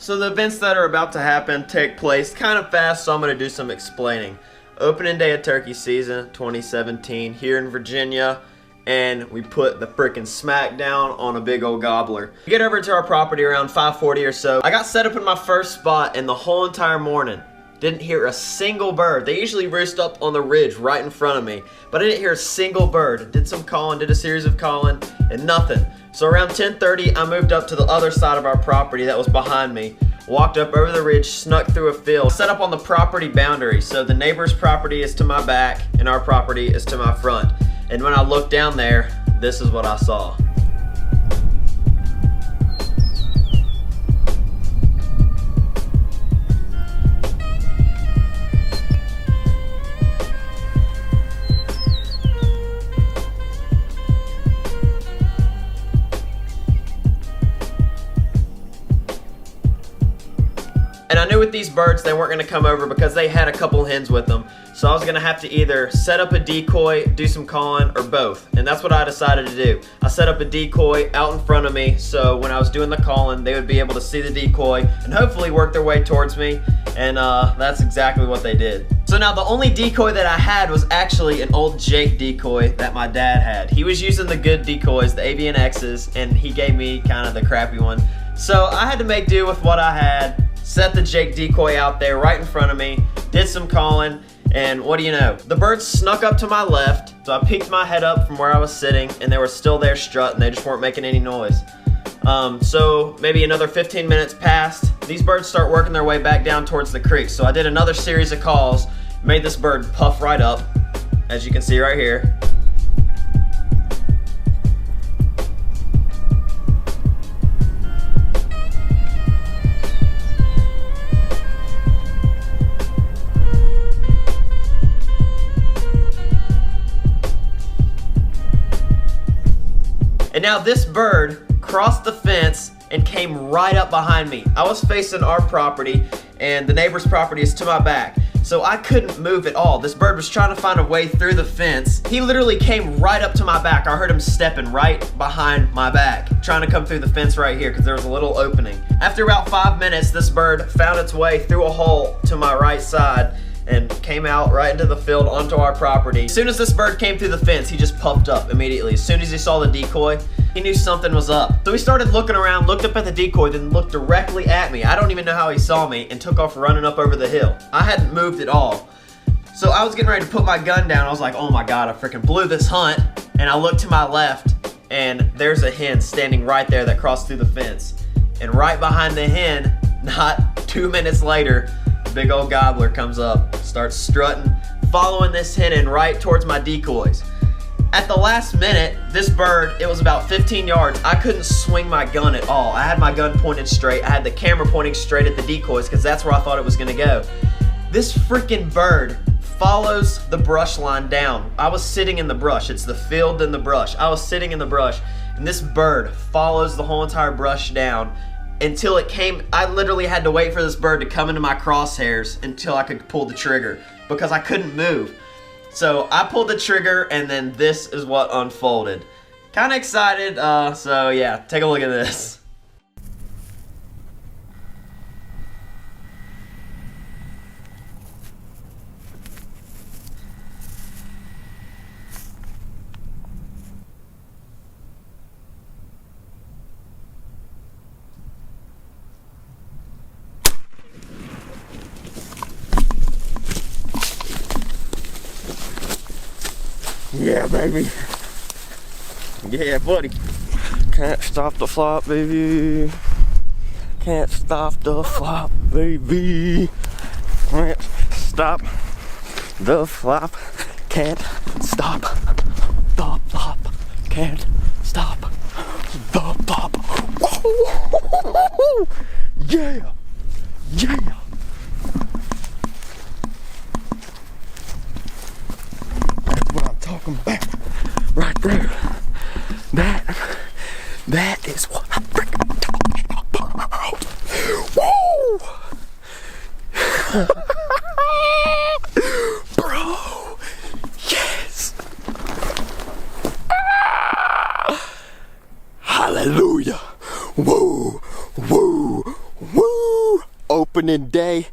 So the events that are about to happen take place kind of fast, so I'm going to do some explaining. Opening day of turkey season 2017 here in Virginia, and we put the frickin' smack down on a big old gobbler. We get over to our property around 5:40 or so. I got set up in my first spot, and the whole entire morning didn't hear a single bird. They usually roost up on the ridge right in front of me, but I didn't hear a single bird. Did some calling, did a series of calling, and nothing. So around 10:30, I moved up to the other side of our property that was behind me, walked up over the ridge, snuck through a field, set up on the property boundary. So the neighbor's property is to my back, and our property is to my front. And when I looked down there, this is what I saw. And I knew with these birds they weren't going to come over because they had a couple hens with them. So I was going to have to either set up a decoy, do some calling, or both. And that's what I decided to do. I set up a decoy out in front of me, so when I was doing the calling, they would be able to see the decoy and hopefully work their way towards me. And that's exactly what they did. So now the only decoy that I had was actually an old Jake decoy that my dad had. He was using the good decoys, the Avian X's, and he gave me kind of the crappy one. So I had to make do with what I had. Set the Jake decoy out there right in front of me, did some calling, and what do you know? The birds snuck up to my left, so I peeked my head up from where I was sitting, and they were still there strutting. They just weren't making any noise. So maybe another 15 minutes passed. These birds start working their way back down towards the creek. So I did another series of calls, made this bird puff right up, as you can see right here. And now this bird crossed the fence and came right up behind me. I was facing our property, and the neighbor's property is to my back. So I couldn't move at all. This bird was trying to find a way through the fence. He literally came right up to my back. I heard him stepping right behind my back, trying to come through the fence right here because there was a little opening. After about 5 minutes, this bird found its way through a hole to my right side and came out right into the field onto our property. As soon as this bird came through the fence, he just puffed up immediately. As soon as he saw the decoy, he knew something was up. So he started looking around, looked up at the decoy, then looked directly at me. I don't even know how he saw me, and took off running up over the hill. I hadn't moved at all. So I was getting ready to put my gun down. I was like, oh my God, I freaking blew this hunt. And I looked to my left, and there's a hen standing right there that crossed through the fence. And right behind the hen, not 2 minutes later, big old gobbler comes up, starts strutting, following this hen in right towards my decoys. At the last minute, this bird, it was about 15 yards. I couldn't swing my gun at all. I had my gun pointed straight. I had the camera pointing straight at the decoys because that's where I thought it was gonna go. This freaking bird follows the brush line down. I was sitting in the brush. It's the field and the brush. I was sitting in the brush, and this bird follows the whole entire brush down until it came. I literally had to wait for this bird to come into my crosshairs until I could pull the trigger because I couldn't move. So I pulled the trigger, and then this is what unfolded. Kind of excited, so yeah, take a look at this. Yeah, baby. Yeah, buddy. Can't stop the flop, baby. Can't stop the flop, baby. Can't stop the flop. Can't stop the flop. Can't stop the flop. Woo! Yeah. Yeah. Talking about right there. That is what I'm freaking talking about. Woo! Bro, yes. Hallelujah. Woo, woo, woo. opening day,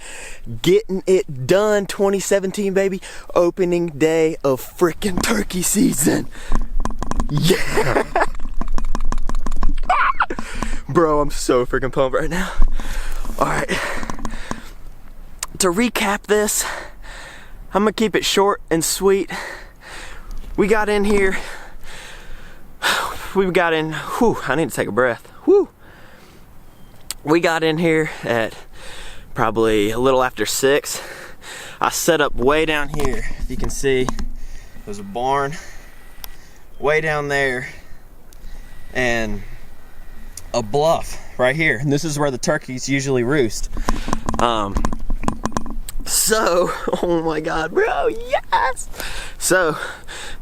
getting it done. 2017, baby. Opening day of freaking turkey season. Yeah. Bro, I'm so freaking pumped right now. All right. To recap this, I'm gonna keep it short and sweet. We got in here. I need to take a breath. Whew. We got in here at probably a little after 6. I set up way down here. If you can see, there's a barn way down there and a bluff right here. And this is where the turkeys usually roost. So, oh my God, bro, yes! So,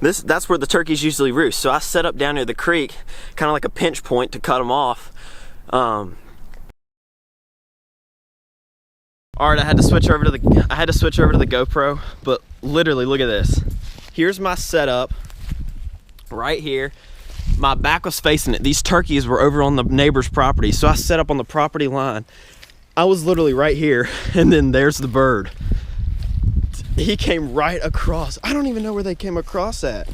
that's where the turkeys usually roost. So I set up down near the creek, kind of like a pinch point to cut them off. All right, I had to switch over to the GoPro, but literally, look at this. Here's my setup right here. My back was facing it. These turkeys were over on the neighbor's property, so I set up on the property line. I was literally right here, and then there's the bird. He came right across. I don't even know where they came across at.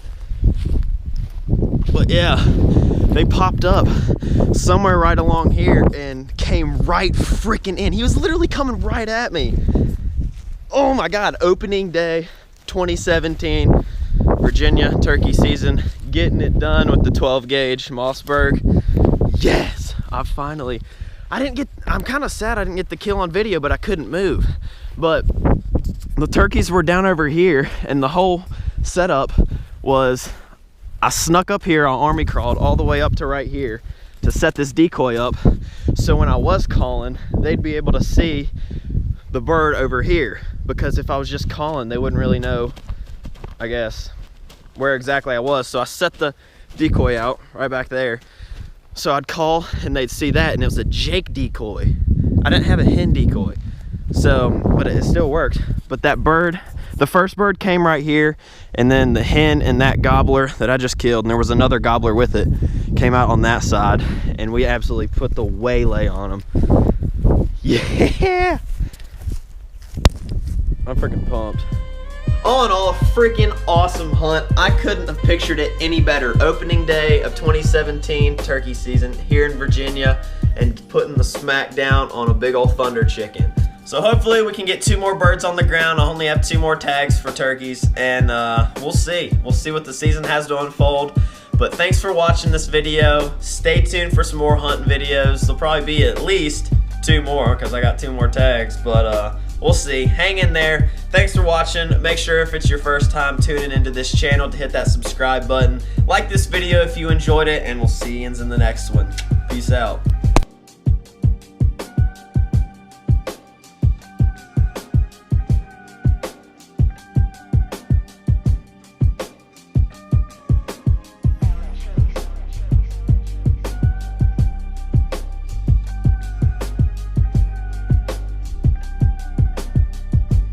But yeah, they popped up somewhere right along here and came right freaking in. He was literally coming right at me. Oh my God, opening day 2017, Virginia turkey season. Getting it done with the 12 gauge Mossberg. Yes, I'm kind of sad I didn't get the kill on video, but I couldn't move. But the turkeys were down over here, and the whole setup was I snuck up here, I army crawled all the way up to right here to set this decoy up, so when I was calling, they'd be able to see the bird over here, because if I was just calling, they wouldn't really know, I guess, where exactly I was. So I set the decoy out right back there, so I'd call and they'd see that, and it was a Jake decoy. I didn't have a hen decoy, so, but it still worked. But that bird, the first bird came right here, and then the hen and that gobbler that I just killed, and there was another gobbler with it, came out on that side, and we absolutely put the waylay on them. Yeah! I'm freaking pumped. All in all, a freaking awesome hunt. I couldn't have pictured it any better. Opening day of 2017 turkey season here in Virginia, and putting the smack down on a big old thunder chicken. So hopefully we can get 2 more birds on the ground. I only have 2 more tags for turkeys, and we'll see. We'll see what the season has to unfold. But thanks for watching this video. Stay tuned for some more hunting videos. There'll probably be at least 2 more, because I got 2 more tags, but we'll see. Hang in there. Thanks for watching. Make sure if it's your first time tuning into this channel to hit that subscribe button. Like this video if you enjoyed it, and we'll see you in the next one. Peace out.